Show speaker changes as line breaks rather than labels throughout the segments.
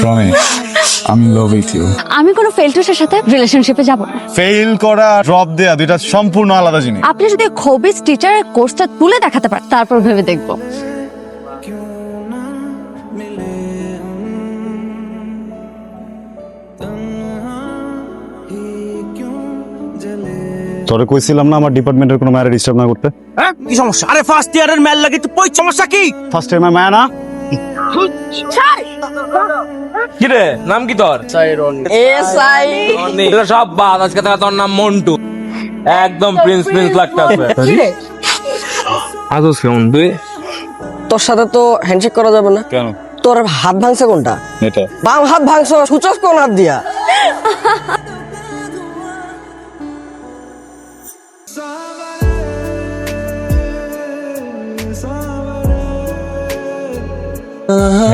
Promise আমি love you.
আমি কোনো ফেলটুসের সাথে রিলেশনশিপে যাব না।
ফেল করা ড্রপ দেয়া দুইটা সম্পূর্ণ আলাদা জিনিস।
আপনি যদি খবিস টিচারের কোর্সটা তুলে দেখাতে পারেন তারপর ভেবে দেখবো।
তোরে কইছিলাম না আমার ডিপার্টমেন্টের কোনো ম্যারে ডিস্টার্ব না করতে।
হ্যাঁ কি সমস্যা? আরে ফার্স্ট ইয়ারের ম্যাল লাগে তো কই সমস্যা কি?
ফার্স্ট টাইম মায়া না
কি রে নাম কি তোর? এগুলো সব বাদ, আজকে থেকে তোর নাম মন্টু। একদম প্রিন্স প্রিন্স লাগতেছে। আজও কেমন তুই?
তোর সাথে তো হ্যান্ডশেক করা যাবে না।
কেন?
তোর হাত ভাঙছে কোনটা?
এটা
বাম হাত ভাঙছো, সূচক কোন হাত দিয়া?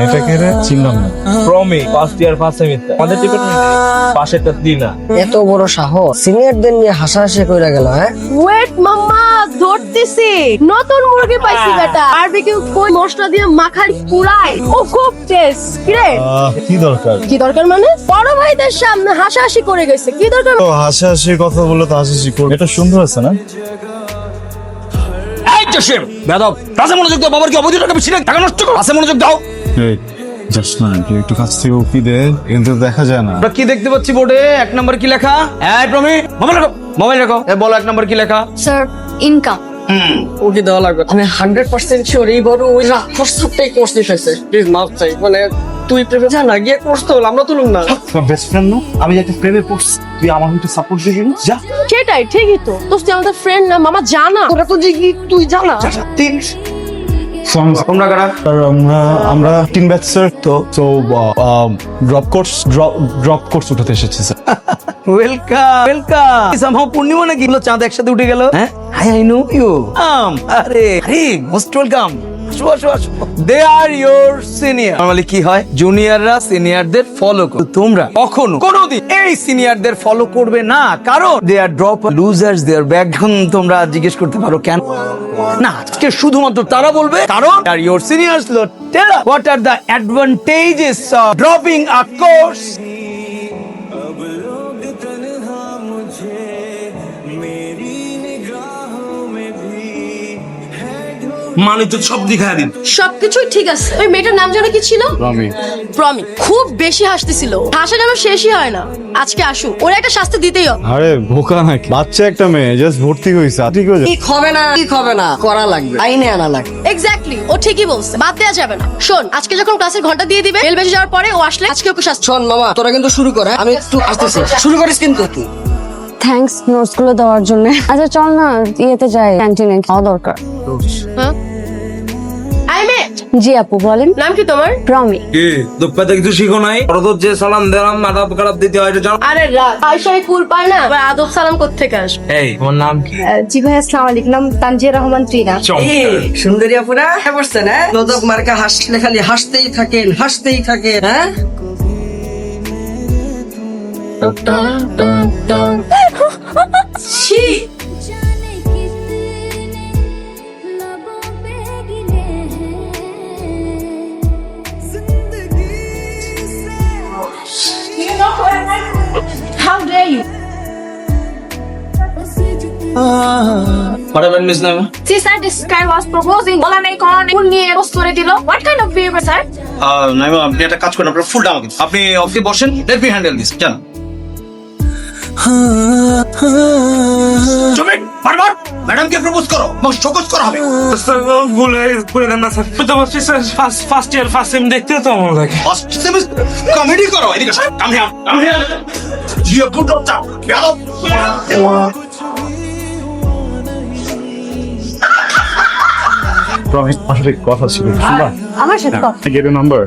এটাকে রে চিনলাম না।
Promi first year first semester আমাদের ডিপার্টমেন্টে পাশেরটা দিনা।
এত বড় সাহস সিনিয়রদের নিয়ে হাসাহাসি কইরা গেল। হ্যাঁ
ওয়েট মাম্মা ধরতেছি, নতুন মুরগি পাইছি বেটা। বারবিকিউ কই মশলা দিয়ে মাখাই পুরাই, ও খুব টেস্ট। কিরে
কি দরকার?
কি দরকার মানে? বড় ভাইদের সামনে হাসাহাসি করে গেছে, কি দরকার?
তো হাসাহাসি কথা বলে তো হাসাহাসি করবে। এটা সুন্দর আছে না?
এই জসিম বেদব কাছে মনোযোগ দাও। বাবার কি অবধি টাকা বেশি না, টাকা নষ্ট করো। কাছে মনোযোগ দাও।
এই জাস্ট না একটু কাছ থেকে উকি দে, কিন্তু দেখা যায় না।
আমরা কি দেখতে পাচ্ছি বোর্ডে? এক নাম্বার কি লেখা? এই প্রমি মোবাইল রাখো, মোবাইল রাখো। এ বলো এক নাম্বার কি লেখা?
Sir income.
ওকে দেওয়া লাগবে। আমি 100% শিওর এই বড় ওই রাক্ষসটাই কোর্স নিতেছে। প্লিজ মাফ চাই। মানে তুই প্রেমে যা না গিয়ে কোর্স তো আমরা তুলুম না।
তোমার বেস্ট ফ্রেন্ড না? আমি যাতে প্রেমে পড়ছি, তুই আমার একটু সাপোর্ট দিবি না? যা।
সেটাই ঠিকই তো। তুই আমাদের ফ্রেন্ড না, মামা জানা।
তোরা তো জিগি তুই জানা।
তোমরা কারা?
আমরা তিন ব্যাচ স্যার। তো ড্রপ কোর্স উঠাতে এসেছি স্যার।
Welcome welcome. সামহাও পূর্ণিমা নাকি হলো চাঁদ একসাথে উঠে গেল। হ্যাঁ আই নো ইউ। আরে আরে মোস্ট ওয়েলকাম। আসো আসো আসো। দে আর ইওর সিনিয়র। নরমালি কি হয়, জুনিয়ররা সিনিয়রদের ফলো করে। তোমরা কখনো কোনোদিন এই সিনিয়রদের ফলো করবে না, কারণ দে আর ড্রপ লুজার্স দেয়ার ব্যাক। তোমরা জিজ্ঞেস করতে পারো কেন? না আজকে শুধুমাত্র তারা বলবে, কারণ আর your seniors tell what are the advantages of dropping a course.
মানে তো সব দিঘা দিন।
সবকিছুই ঠিক আছে। ওই মেয়েটার নাম যেন কি ছিল?
প্রমি।
প্রমি খুব বেশি হাসতেছিল, হাসা যেন শেষই হয় না। আজকে আসুক, ওর একটা শাস্তি দিতেই হবে।
আরে বোকা নাকি? বাচ্চা একটা মেয়ে জাস্ট ভর্তি হইছে, ঠিক হয়ে যাবে।
ঠিক হবে না, ঠিক হবে না, করা লাগবে, আইনে আনা লাগবে।
এক্স্যাক্টলি, ও ঠিকই বলছে, বাদ দেওয়া যাবে না। শোন, আজকে যখন ক্লাসের ঘন্টা দিয়ে দিবে, বেল বেজে যাওয়ার পরে ও আসলে আজকে ওকে শাস্তি।
শোন মামা, তোরা কিন্তু শুরু কর। হ্যাঁ? আমি একটু আসতেছি। শুরু করিস কিন্তু তুই।
থ্যাঙ্কস নোটস গুলো দেওয়ার জন্য। আচ্ছা চল না ইয়েতে যাই, ক্যান্টিনে খাওয়া দরকার।
হ্যাঁ আই মে।
জি আপু বলেন।
নাম কি তোমার?
প্রমি।
কি দুপ্পাতে কিছু শিখো নাই? ওরা তো যে সালাম দিলাম আদাব কালাব দিতে হয়, এটা জানো?
আরে রাত আয়শাই কুল পায় না, আবার আদব সালাম কোত্থেকে আসবে?
এই তোমার নাম কি?
জি ভাই আসসালামু আলাইকুম, নাম তানজিয়া রহমান ত্রিনা।
সুন্দরী আপুরা হ্যাঁ বসছেন? হ্যাঁ নদক মার্কা হাসলে খালি হাসতেই থাকেন, হাসতেই থাকেন। হ্যাঁ
ছি। How dare you?
What happened, Miss Naima?
See sir, this guy was proposing বলা নেই কোন ফুল নিয়ে পোস্ট করে দিল। What kind of behavior sir?
Naima আপনি একটা কাজ করেন, আপনার ফুলটা আমাকে আপনি অফিসে বসেন, লেট মি হ্যান্ডেল দিস। জান চুপ বারবার ম্যাডামকে প্রপোজ করো, মোস্ট ফোকাস করা হবে।
ভুলে দেন না স্যার। তো বলছি sir first year first sem দেখতে তো মনে লাগে।
ফার্স্ট সেমিস্টার কমেডি করো, এদিকে come here come here. You good doctor গেলো।
প্রমি আসলে কথা ছিল, শুনবা?
আমার সাথে কথা।
Get you number.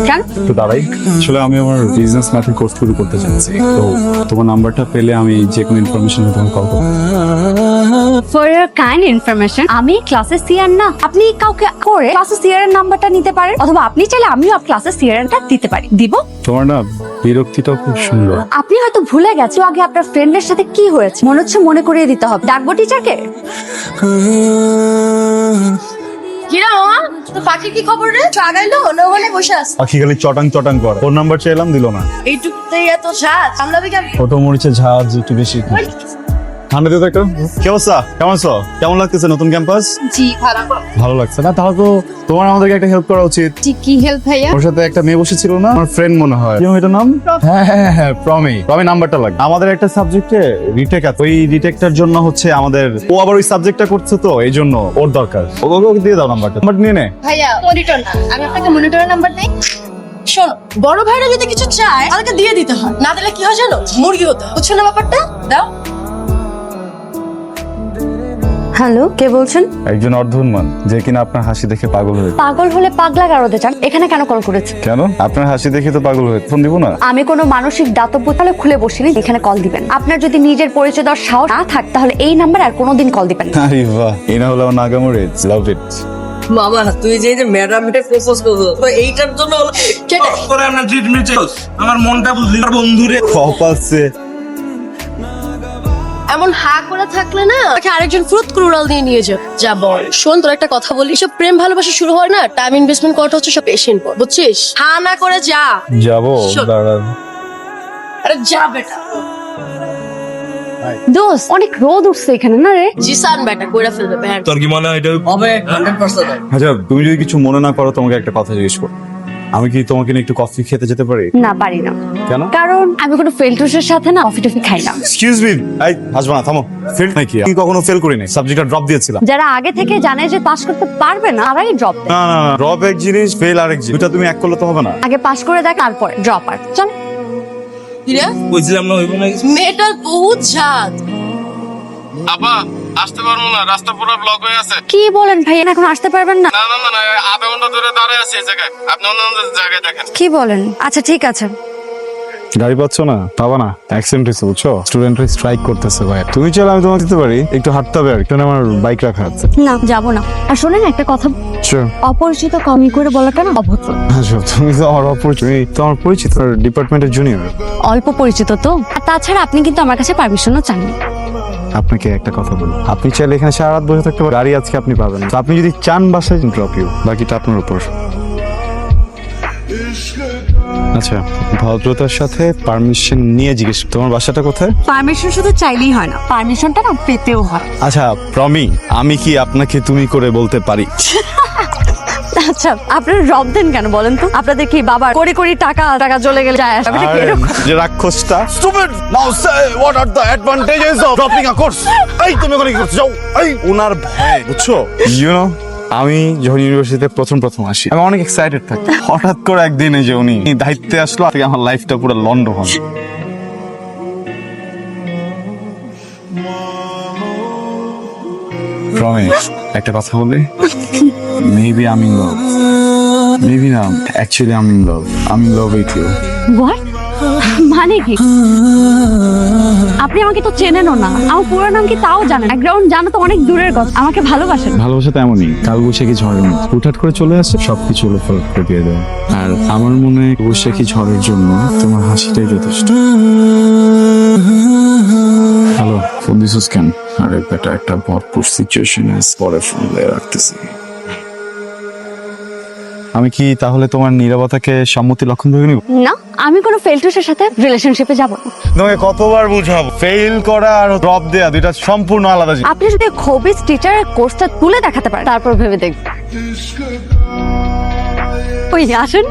কেন?
তো দাঁড়াই, আসলে আমি আমার বিজনেস ম্যাথের কোর্স শুরু করতে চাচ্ছি। তো তোমার নাম্বারটা পেলে আমি যে কোনো ইনফরমেশন তোমাকে কল করব।
ফর ইওর কাইন্ড ইনফরমেশন, আমি ক্লাসের সিআর না। আপনি কাউকে করে ক্লাসের সিআর এর নাম্বারটা নিতে পারেন, অথবা আপনি চাইলে আমিও ক্লাসের সিআর এরটা দিতে পারি। দিব?
তোমার না বিরক্তিটাও খুব সুন্দর।
আপনি হয়তো ভুলে গেছেন আগে আপনার ফ্রেন্ডের সাথে কি হয়েছে। মনে হচ্ছে মনে করিয়ে দিতে হবে। ডাকবো টিচারকে?
কিরা মামা তো পাখি কি খবর রে আগাইলো না ওখানে বসে আছে
পাখি খালি চটাং চটাং করে, ফোন নাম্বার চাইলাম দিল না।
এইটুকুতেই এত স্বাদ সামলাবি কেন?
ছোট মরিচের ঝাঁজ একটু বেশি। ঠান্ডা দিতে একটা কি অবস্থা, কেমন আছো? কেমন লাগতেছে নতুন ক্যাম্পাস?
জি ভালো
ভালো লাগছে না? তাহলে তো তোমার আমাদেরকে একটা হেল্প করা উচিত।
জি কি হেল্প ভাইয়া?
ওর সাথে একটা মেয়ে বসেছিল না, আমার ফ্রেন্ড মনে হয়, কি এটা নাম? হ্যাঁ, প্রমি নাম্বারটা লাগবে আমাদের একটা সাবজেক্টে রিটেক আছে, ওই রিটেকটার জন্য হচ্ছে আমাদের, ও আবার ওই সাবজেক্টটা করছে তো এই জন্য ওর দরকার। ওকে দিয়ে দাও নাম্বার নিয়ে নে।
ভাইয়া মনিটর না, আমি আপনাকে মনিটরের নাম্বার দেই। শোনো, বড় ভাইরা যদি কিছু চায় তাদেরকে দিয়ে দিতে হয়, না দিলে কি হয় জানো? মুরগি হতে হয়। বুঝছো না ব্যাপারটা? দাও।
হ্যালো, কে বলছেন?
একজন অর্ধউন্মান যে কিনা আপনার হাসি দেখে পাগল হয়ে।
পাগল হলে পাগলা গারদে চান, এখানে কেন কল করেছে?
কেন? আপনার হাসি দেখে তো পাগল হয়ে ফোন দিব না।
আমি কোনো মানসিক দাতব্য তাহলে খুলে বসিনি, এখানে কল দিবেন। আপনার যদি নিজের পরিচয় দেওয়ার সাহস না থাকে তাহলে এই নাম্বার আর কোনোদিন কল দিবেন না।
আরে বাহ, এই না হলো আমার নাগামোরে, লাভ ইট।
মামা তুই যে ম্যাডামকে প্রপোজ করছো তো এইটার জন্য
করে আপনার ট্রিটমেন্ট আমার মনটা বুঝলি বন্ধুরে
কপালছে।
এমন হা করে থাকলে না তাকে আরেকজন ফ্রুট ক্রুরাল দিয়ে নিয়ে যাও। যা বল। শোন তোর একটা কথা বলি, সব প্রেম ভালোবাসা শুরু হয় না, টাইম ইনভেস্টমেন্ট করাটা হচ্ছে সব পেশেন্ট পর, বুঝছিস? হা না করে যা।
যাবো
শোন।
দাঁড়ান।
আরে যা বেটা।
দোস্ত, অনেক রোদ উঠছে এখানে না রে?
জিসান বেটা কইরা ফেলবে বের।
তোর কি মনে হয় এটা
হবে 100%।
আচ্ছা, তুমি যদি কিছু মনে না করো তোমাকে একটা কথা জিজ্ঞেস করো। আমি কি তোমাকে নিয়ে একটু কফি খেতে যেতে পারি?
না, পারি না।
কেন?
কারণ আমি কোনো ফেলটুসের সাথে না কফি টফি খাই না।
এক্সকিউজ মি, এই হাসবা না, থামো। ফেল নাকি? আমি কখনো ফেল করিনি, সাবজেক্টটা ড্রপ দিয়েছিলাম।
যারা আগে থেকে জানে যে পাস করতে পারবে না তারাই ড্রপ দেয়।
না না না, ড্রপ এক জিনিস, ফেল আরেক জিনিস, দুটা তুমি এক করলে তো হবে না।
আগে পাস করে দেখ, তারপরে ড্রপ। আর চল।
কিরা
বুঝলাম না, হইব না কিছু।
মেয়েটার বহুত ঝাঁজ।
আপা আসতে পারবো না, রাস্তা পুরো ব্লক হয়ে আছে।
কি বলেন ভাই, এখন আসতে পারবেন না?
না না না না, আধা ঘন্টা ধরে দাঁড়ায় আছি এই জায়গায়, আপনি অন্য অন্য জায়গায় দেখেন।
কি বলেন? আচ্ছা ঠিক আছে।
গাড়ি পাচ্ছ না? পাবা না, অ্যাক্সিডেন্ট হয়েছে বুঝছো, স্টুডেন্টরা স্ট্রাইক করতেছে ভাই। তুমি চলো, আমি তোমাকে দিতে পারি, একটু হাঁটতে হবে আর এখানে আমার বাইক রাখা আছে।
না, যাবো না। আর শোনেন একটা কথা,
Sure.
অপরিচিত কমি করে বলাটা না অভদ্র।
আচ্ছা, তুমি তো আমার অপরিচিত, তুমি তো আমার পরিচিত, ডিপার্টমেন্টের জুনিয়র।
অল্প পরিচিত তো। আর তাছাড়া আপনি কিন্তু আমার কাছে পারমিশনও চাননি।
আপনাকে একটা কথা বলি, আপনি চাইলে এখানে সারা রাত বসে থাকতে পারেন, গাড়ি আজকে আপনি পাবেন না। তো আপনি যদি চান বাসায় ড্রপ ইউ, বাকিটা আপনার উপর। আচ্ছা, ভদ্রতার সাথে পারমিশন নিয়ে জিজ্ঞেস, তোমার বাসাটা কোথায়?
পারমিশন শুধু চাইলেই হয় না, পারমিশনটা না পেতেও হয়।
আচ্ছা প্রমি, আমি কি আপনাকে তুমি করে বলতে পারি?
আচ্ছা, আপনারা রব দেন কেন বলেন তো? আপনাদের কি বাবা কোটি কোটি টাকা টাকা চলে গেলে যায় আসবে? এটা কি
আর
এরকম?
যে রাক্ষসটা, stupid, now say what are the advantages of dropping a course. এই তুমি ওখানে কি করছো? যাও। এই উনার ভয়, বুঝছো? ইউ নো, আমি যখন ইউনিভার্সিটিতে প্রথম আসি, আমি অনেক এক্সাইটেড থাকি। হঠাৎ করে একদিন এই যে উনি দায়িত্বে আসলো, আর আমার লাইফটা পুরো লন্ড হল। প্রমিস, একটা কথা বলি, মেবি আমি ইন লাভ, মেবি না, অ্যাকচুয়ালি আমি ইন লাভ, আমি in love with you.
What? মানে কি? আপনি আমাকে তো চেনেনও না, আমার পুরো নাম কি তাও জানেন, ব্যাকগ্রাউন্ড জানা তো অনেক দূরের কথা। আমাকে ভালোবাসেন?
ভালোবাসা তো এমনই, কাল বৈশাখী ঝড়ের মতো হুটহাট করে চলে আসে, সবকিছু উলটপালট করে দিয়ে দেয়। আর আমার মনে হয় বৈশাখী ঝড়ের জন্য তোমার হাসিটাই যথেষ্ট। হ্যালো, ফোন দিছিস কেন? আরে বেটা, একটা ভরপুর সিচুয়েশন আছে, পরে ফোন দিয়ে রাখতেছি। আমি কি তাহলে তোমার নীরবতাকে সম্মতি লক্ষণ ধরে নিব?
না, আমি কোনো ফেলটুসের সাথে রিলেশনশিপে যাব না।
তোমাকে কতবার বুঝাবো, ফেল করা আর ড্রপ দেয়া দুইটা সম্পূর্ণ আলাদা জিনিস।
আপনি যদি খবিস টিচারের কোর্সটা তুলে দেখাতে পারেন, তারপর ভেবে দেখব। ওই আসেন।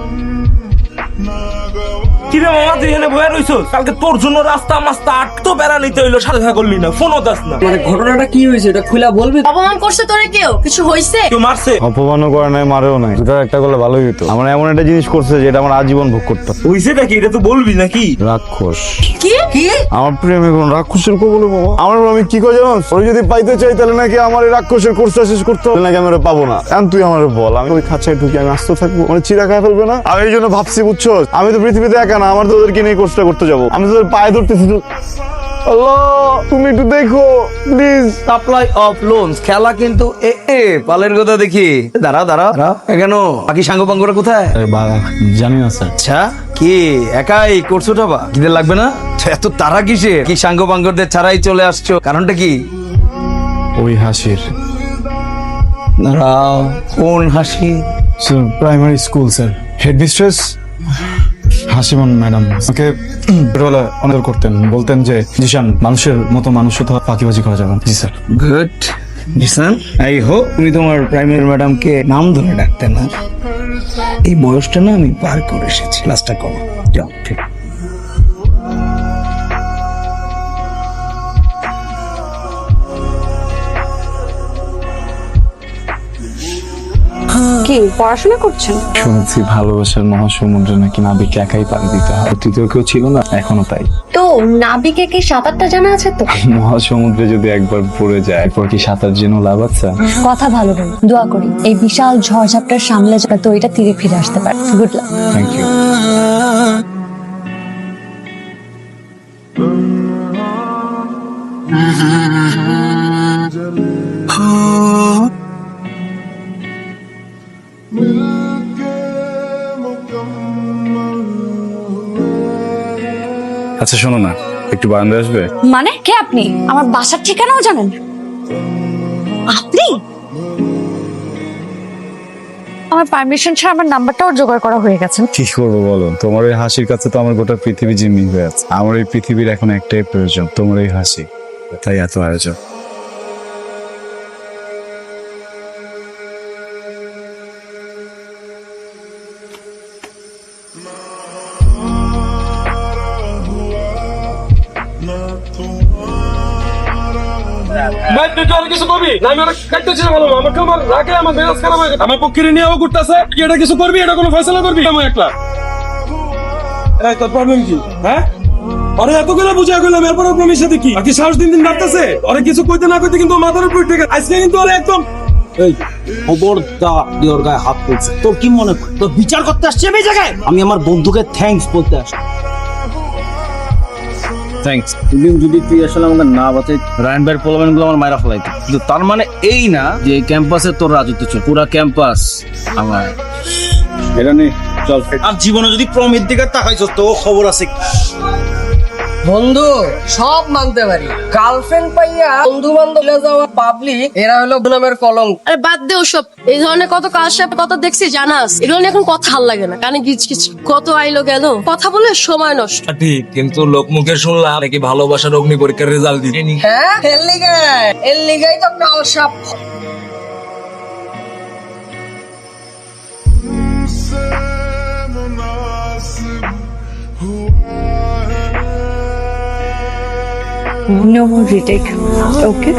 কিরে মামা, তুই এখানে বয়ে রইছস? কালকে তোর জন্য রাস্তা মাস্তা আটতো বেড়া নিতে হইলো, সাথে দেখা করলি না, ফোনও দাস না।
মানে ঘটনাটা কি হয়েছে এটা খুলে বলবি?
অপমান করছে তোরে কেউ? কিছু হইছে?
কেউ মারছে?
অপমানও করে নাই, মারেও নাই, দুটার একটা করলে ভালোই হতো। আমার এমন একটা জিনিস করছে যেটা আমার আজীবন ভোগ করতে হবে।
হইছে নাকি? এটা তো বলবি নাকি?
রাক্ষস।
কি কি?
আমার প্রেমে কোন রাক্ষসের কো বলে বাবা, আমার আমি কি করে জানো, ওই যদি পাইতে চাই তাহলে নাকি আমার এই রাক্ষসের কোর্সটা শেষ করতে হবে, নাকি আমি ওরা পাবো না। এখন তুই আমার বল, আমি ওই খাঁচায় ঢুকে আমি আস্ত থাকবো, মানে চিরা খায় ফেলবে না? আমি এই জন্য ভাবছি, বুঝছো, আমি তো পৃথিবীতে একা না, আমার তো ওদেরকে নিয়ে কোর্সটা করতে যাবো। আমি তোদের পায়ে ধরতেছি তো। আল্লাহ, তুমি একটু দেখো প্লিজ।
সাপ্লাই অফ লোনস খেলা কিন্তু পালের কথা দেখি। দাঁড়া দাঁড়া দাঁড়া, কেন বাকি সাঙ্গ পাঙ্গরা কোথায়?
জানি না স্যার।
আচ্ছা, কি একাই করছো টাবা? খিদে লাগবে না? এত তারা কিসে? কি সাঙ্গ পাঙ্গরদের ছাড়াই চলে আসছো, কারণটা কি?
ওই হাসির
দাঁড়াও, কোন হাসি?
Primary school sir, headmistress Hasimon madam আমাকে ছোটবেলায় অনার করতেন, বলতেন যে জিশান মানুষের মতো মানুষ তো ফাঁকিবাজি করা যাবে না। জি sir.
Good Jisan, I hope তুমি তোমার প্রাইমারি ম্যাডামকে নাম ধরে ডাকতে না। এই বয়সটা না আমি পার করে এসেছি। ক্লাসটা করো, যাও। ঠিক।
কি পড়াশোনা করছেন?
শুনেছি ভালোবাসার মহাসমুদ্রে নাকি নাবিক একাই পাড়ি দিতে হয়, তৃতীয় কেউ ছিল না, এখনো তাই।
তো নাবিকে কি সাঁতারটা জানা আছে তো?
মহাসমুদ্রে যদি একবার পড়ে যায় এরপর কি সাঁতার জেনেও লাভ আছে?
কথা ভালো বল, দোয়া করি এই বিশাল ঝড়ঝাপটার সামলে যাতে তো এটা তীরে ফিরে আসতে পারে। Good luck.
Thank you. আচ্ছা শোনো না, একটু বারান্দায় আসবে?
মানে কে আপনি? আমার বাসার ঠিকানাও জানেন আপনি? আমার পারমিশন ছাড়া আমার নাম্বারটাও জোগাড় করা হয়ে গেছে।
কি করবো বলো, তোমার ওই হাসির কাছে তো আমার গোটা পৃথিবী জিম্মি হয়ে আছে। আমার এই পৃথিবীর এখন একটাই প্রয়োজন, তোমার এই হাসি, তাই এত আয়োজন।
ভাই তুই তো আর কিছু করবি না, আমি ওরা কাটতেছি না, ভালো আমাকে আমার রাখে আমার মেজাজ খারাপ হয়ে গেছে। আমার পক্ষে নিয়ে ও করতেছে, কি এটা কিছু করবি, এটা কোনো ফয়সালা করবি আমি একলা? এই তোর প্রবলেম কি? হ্যাঁ, আরে এতগুলো বুঝা গেলাম, এরপর প্রবলেমের সাথে কি? আর কি সাহস দিন দিন বাড়তেছে? আরে কিছু কইতে না কইতে কিন্তু মাথার উপর উঠে গেছে আজকে, কিন্তু আরে একদম
এই খবরদার তোর গায়ে হাত তুলছে। তোর কি মনে হয় তোর বিচার করতে আসছি আমি এই জায়গায়? আমি আমার বন্ধুকে থ্যাঙ্কস বলতে আসছি।
থ্যাঙ্কস।
তুমি যদি তুই আসলে আমাকে না বাঁচাই, রায়ন ভাইয়ের পোলামেন গুলো আমার মায়েরা ফেলাইতো। কিন্তু তার মানে এই না যে এই ক্যাম্পাসে তোর রাজত্ব চল, পুরা ক্যাম্পাস আমার।
এটা নেই, চল।
আর জীবনে যদি প্রমিত দিকে তাকাইছো তো খবর আছে।
বন্ধু সব মানতে পারি, গার্লফ্রেন্ড পাইয়া বন্ধু বান্ধব যাওয়া পাবলিক, এরা হলো নামের কলঙ্ক।
আরে বাদ দে ওসব, এই ধরনের কত কাজ কত দেখছি জানাস, এগুলো নিয়ে এখন কথা ভাল লাগে না, কানে গিচ গিচ কত আইলো গেল, কথা বলে সময় নষ্ট।
ঠিক, কিন্তু লোকমুখে শুনলাম নাকি ভালোবাসার অগ্নি পরীক্ষার রেজাল্ট দিয়েনি।
হ্যাঁ এর লিগাই তো কাল সাপ।
No more retake. Okay.